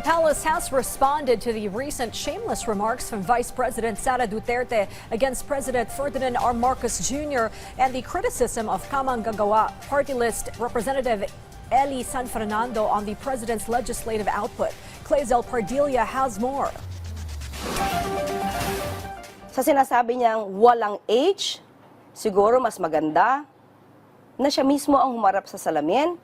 palace has responded to the recent shameless remarks from Vice President Sara Duterte against President Ferdinand R. Marcos Jr. and the criticism of Kamanggagawa Party List Representative Eli San Fernando on the president's legislative output. Clazel Pardilla has more. Sa sinasabi niyang walang age, siguro mas maganda na siya mismo ang humarap sa salamin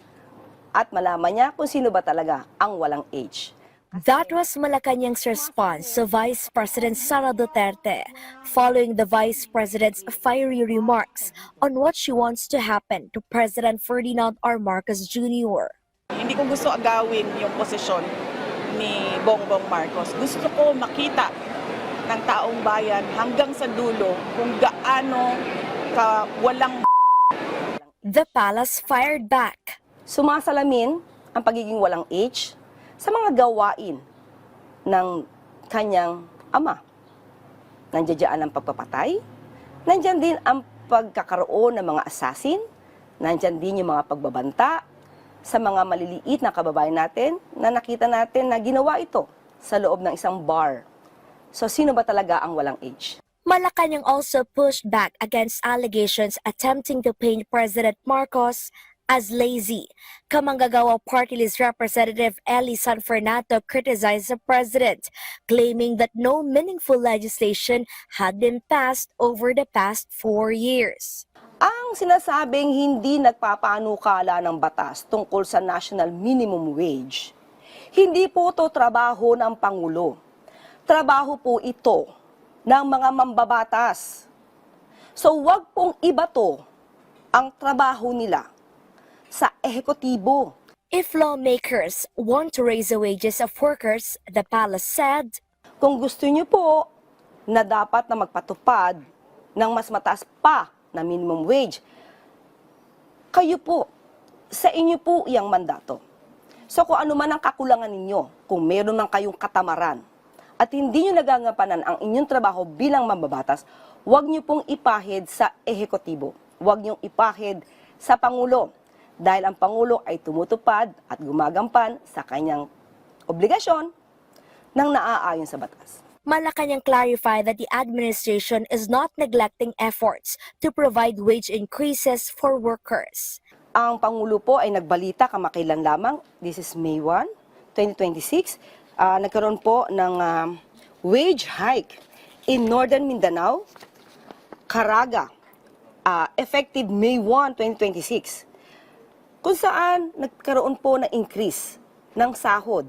at malaman niya kung sino ba talaga ang walang age. That was Malacanang's response to Vice President Sara Duterte following the Vice President's fiery remarks on what she wants to happen to President Ferdinand R. Marcos Jr. Hindi ko gusto agawin yung posisyon ni Bongbong Marcos. Gusto ko makita ng taong bayan hanggang sa dulo kung gaano ka walang. The palace fired back. Sumasalamin ang pagiging walang age sa mga gawain ng kanyang ama. Nandiyan dyan ang pagpapatay, nandiyan din ang pagkakaroon ng mga assassin, nandiyan din yung mga pagbabanta sa mga maliliit na kababayan natin na nakita natin na ginawa ito sa loob ng isang bar. So sino ba talaga ang walang age? Malacanang also pushed back against allegations attempting to paint President Marcos as lazy. Kamanggagawa Party List Representative Eli San Fernando criticized the president, claiming that no meaningful legislation had been passed over the past 4 years. Ang sinasabing hindi nagpapanukala ng batas tungkol sa national minimum wage, hindi po ito trabaho ng Pangulo. Trabaho po ito ng mga mambabatas. So wag pong ibato ang trabaho nila sa ehekutibo. If lawmakers want to raise the wages of workers, the palace said, Kung gusto niyo po na dapat na magpatupad ng mas mataas pa na minimum wage, kayo po, sa inyo po iyang mandato. So kung ano man ang kakulangan ninyo, kung meron man kayong katamaran, at hindi nyo nagagampanan ang inyong trabaho bilang mambabatas, huwag nyo pong ipahid sa ehekutibo. Huwag nyo ipahid sa Pangulo. Dahil ang Pangulo ay tumutupad at gumagampan sa kanyang obligasyon ng naaayon sa batas. Malacanang clarified that the administration is not neglecting efforts to provide wage increases for workers. Ang Pangulo po ay nagbalita kamakailan lamang, this is May 1, 2026, nagkaroon po ng wage hike in Northern Mindanao, Caraga, effective May 1, 2026. Kung saan nagkaroon po ng increase ng sahod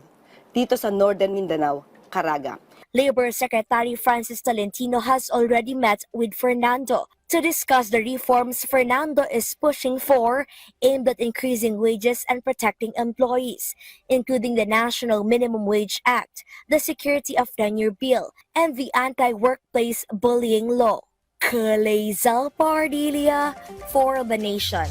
dito sa Northern Mindanao, Caraga. Labor Secretary Francis Tolentino has already met with Fernando to discuss the reforms Fernando is pushing for aimed at increasing wages and protecting employees, including the National Minimum Wage Act, the Security of Tenure Bill, and the Anti-Workplace Bullying Law. Clazel Pardilla for the Nation.